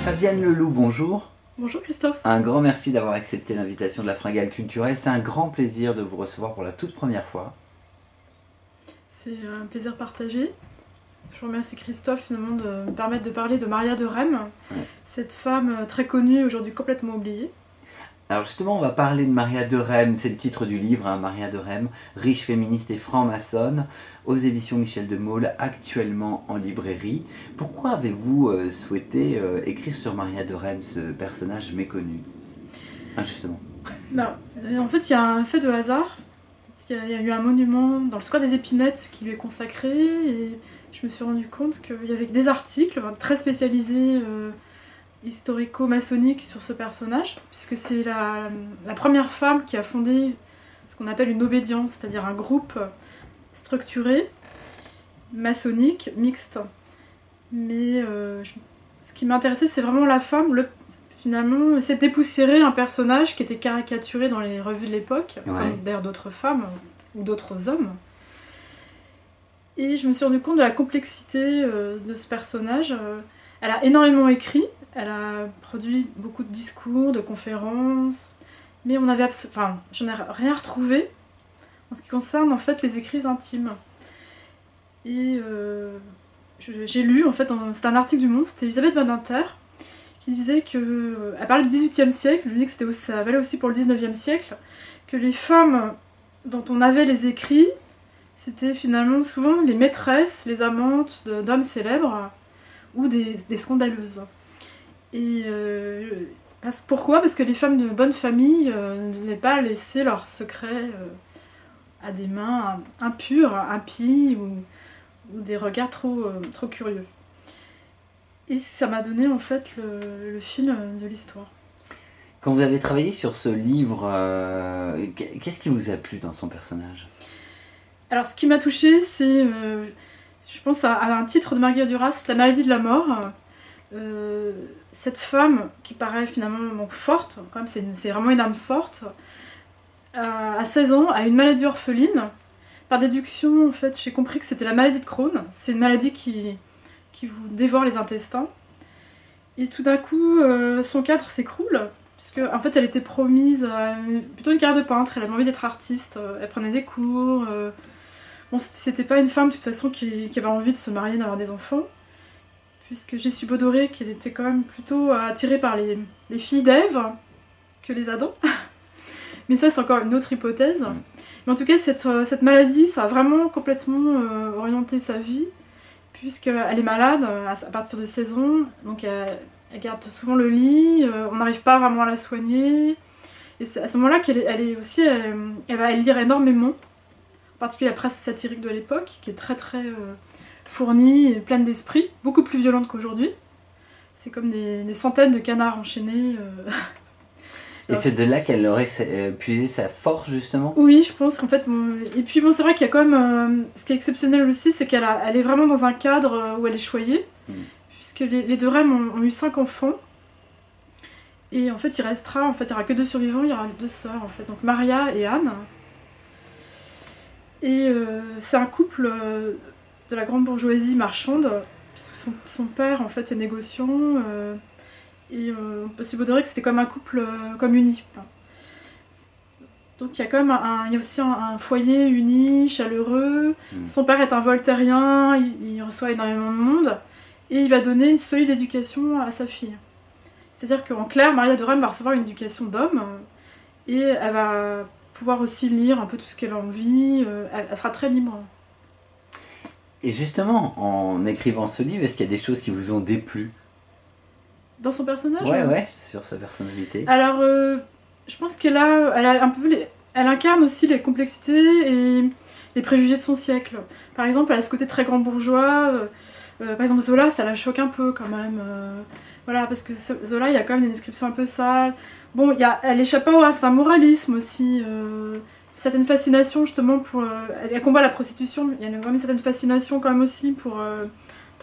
Fabienne Leloup, bonjour. Bonjour Christophe. Un grand merci d'avoir accepté l'invitation de la Fringale Culturelle. C'est un grand plaisir de vous recevoir pour la toute première fois. C'est un plaisir partagé. Je vous remercie Christophe finalement de me permettre de parler de Maria de Rem, cette femme très connue, aujourd'hui complètement oubliée. Alors justement, on va parler de Maria de Rem, c'est le titre du livre, hein, Maria de Rem, riche féministe et franc-maçonne, aux éditions Michel de Maulle, actuellement en librairie. Pourquoi avez-vous souhaité écrire sur Maria de Rem, ce personnage méconnu? Justement. En fait, il y a un fait de hasard. Il y a eu un monument dans le square des Épinettes qui lui est consacré et je me suis rendu compte qu'il y avait des articles très spécialisés historico-maçonniques sur ce personnage, puisque c'est la première femme qui a fondé ce qu'on appelle une obédience, c'est-à-dire un groupe structuré, maçonnique, mixte. Mais ce qui m'intéressait, c'est vraiment la femme, finalement, c'est dépoussiérer un personnage qui était caricaturé dans les revues de l'époque, comme d'ailleurs d'autres femmes ou d'autres hommes. Et je me suis rendu compte de la complexité de ce personnage. Elle a énormément écrit, elle a produit beaucoup de discours, de conférences, mais j'en ai rien retrouvé en ce qui concerne en fait les écrits intimes. Et j'ai lu, en fait, c'était un article du Monde, c'était Elisabeth Badinter, qui disait que, elle parlait du XVIIIe siècle, je lui dis que ça valait aussi pour le XIXe siècle, que les femmes dont on avait les écrits, c'était finalement souvent les maîtresses, les amantes d'hommes célèbres ou des scandaleuses. Et pourquoi? Parce que les femmes de bonne famille ne devaient pas laisser leurs secrets à des mains impures, impies ou des regards trop curieux. Et ça m'a donné en fait le fil de l'histoire. Quand vous avez travaillé sur ce livre, qu'est-ce qui vous a plu dans son personnage? Alors ce qui m'a touchée, c'est, je pense à un titre de Marguerite Duras, La maladie de la mort. Cette femme qui paraît finalement forte, quand même c'est vraiment une âme forte, à 16 ans, a une maladie orpheline. Par déduction, en fait, j'ai compris que c'était la maladie de Crohn. C'est une maladie qui vous dévore les intestins. Et tout d'un coup, son cadre s'écroule, puisque en fait, elle était promise à plutôt une carrière de peintre. Elle avait envie d'être artiste, elle prenait des cours. Bon, c'était pas une femme, de toute façon, qui avait envie de se marier, d'avoir des enfants, puisque j'ai su Bodoré qu'elle était quand même plutôt attirée par les filles d'Ève que les Adams. Mais ça, c'est encore une autre hypothèse. Mais en tout cas, cette maladie, ça a vraiment complètement orienté sa vie, puisqu'elle est malade à partir de 16 ans, donc elle garde souvent le lit, on n'arrive pas vraiment à la soigner. Et c'est à ce moment-là elle va lire énormément, en particulier la presse satirique de l'époque, qui est très très fournie et pleine d'esprit, beaucoup plus violente qu'aujourd'hui. C'est comme des centaines de canards enchaînés. Et c'est de là qu'elle aurait puisé sa force, justement? Oui, je pense qu'en fait... Et puis bon, c'est vrai qu'il y a quand même... ce qui est exceptionnel aussi, c'est qu'elle est vraiment dans un cadre où elle est choyée, puisque les deux Rem ont eu 5 enfants. Et en fait, il n'y aura que 2 survivants, il y aura 2 sœurs, en fait. Donc Maria et Anne. Et c'est un couple de la grande bourgeoisie marchande, puisque son père, en fait, est négociant... Et on peut supposer que c'était comme un couple comme uni. Donc il y a quand même il y a aussi un foyer uni, chaleureux. Son père est un voltairien, il reçoit énormément de monde. Et il va donner une solide éducation à sa fille. C'est-à-dire qu'en clair, Maria de Rem va recevoir une éducation d'homme. Et elle va pouvoir aussi lire un peu tout ce qu'elle a envie. Elle sera très libre. Et justement, en écrivant ce livre, est-ce qu'il y a des choses qui vous ont déplu? Dans son personnage? Ouais, sur sa personnalité. Alors, je pense qu'elle a un peu elle incarne aussi les complexités et les préjugés de son siècle. Par exemple, elle a ce côté très grand bourgeois. Par exemple, Zola, ça la choque un peu quand même. Voilà, parce que Zola, il y a quand même des descriptions un peu sales. Bon, elle échappe pas c'est un moralisme aussi. Certaines fascinations justement pour... elle combat la prostitution, il y a quand même une certaine fascination quand même aussi pour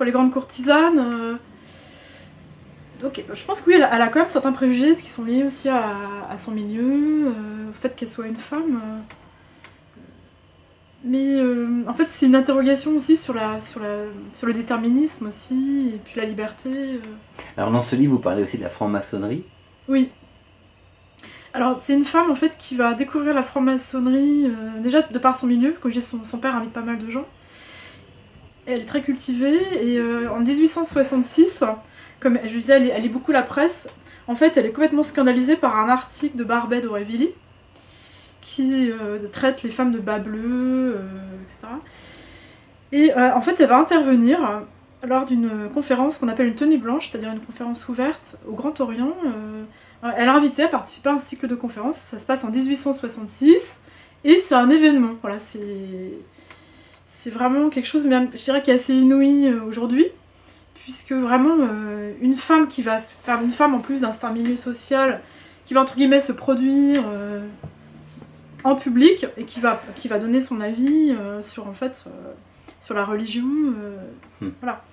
les grandes courtisanes. Donc je pense que oui, elle a quand même certains préjugés qui sont liés aussi à son milieu, au fait qu'elle soit une femme. Mais en fait, c'est une interrogation aussi sur le déterminisme aussi, et puis la liberté. Alors dans ce livre, vous parlez aussi de la franc-maçonnerie. Oui. Alors c'est une femme en fait qui va découvrir la franc-maçonnerie déjà de par son milieu, comme je dis, son père invite pas mal de gens. Elle est très cultivée et en 1866, comme je disais, elle lit beaucoup la presse. En fait, elle est complètement scandalisée par un article de Barbey d'Aurevilly qui traite les femmes de bas bleus, etc. Et en fait, elle va intervenir lors d'une conférence qu'on appelle une tenue blanche, c'est-à-dire une conférence ouverte au Grand Orient. Elle est invitée à participer à un cycle de conférences, ça se passe en 1866, et c'est un événement. Voilà, c'est vraiment quelque chose, même, je dirais, qui est assez inouï aujourd'hui, puisque vraiment, une femme qui va, enfin, une femme en plus d'un certain milieu social, qui va entre guillemets se produire en public, et qui va donner son avis sur, en fait, sur la religion, voilà.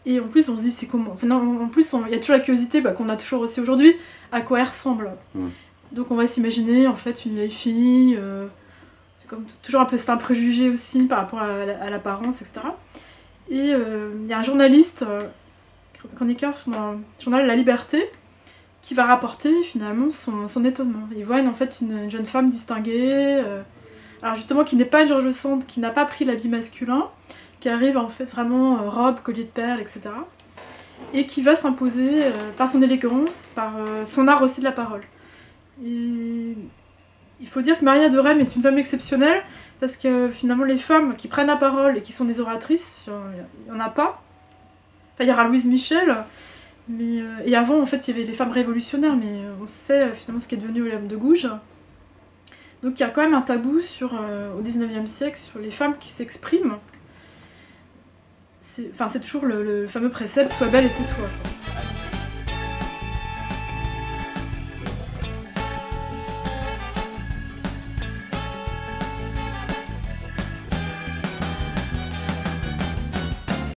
Et en plus, on se dit, c'est comment... Enfin, non, en plus, il y a toujours la curiosité qu'on a toujours aussi aujourd'hui, à quoi elle ressemble. Donc on va s'imaginer, en fait, une vieille fille... comme toujours un peu, c'est un préjugé aussi par rapport à l'apparence, etc. Et il y a un journaliste, chroniqueur dans le journal La Liberté, qui va rapporter finalement son étonnement. Il voit en fait une jeune femme distinguée, alors justement qui n'est pas une George Sand, qui n'a pas pris l'habit masculin, qui arrive en fait vraiment robe, collier de perles, etc. Et qui va s'imposer par son élégance, par son art aussi de la parole. Et il faut dire que Maria de Rem est une femme exceptionnelle, parce que finalement les femmes qui prennent la parole et qui sont des oratrices, il n'y en a pas. Enfin, il y aura Louise Michel, mais, et avant en fait il y avait les femmes révolutionnaires, mais on sait finalement ce qui est devenu Olympe de Gouges. Donc il y a quand même un tabou au 19e siècle sur les femmes qui s'expriment. C'est toujours le fameux précepte « Sois belle et tais-toi ».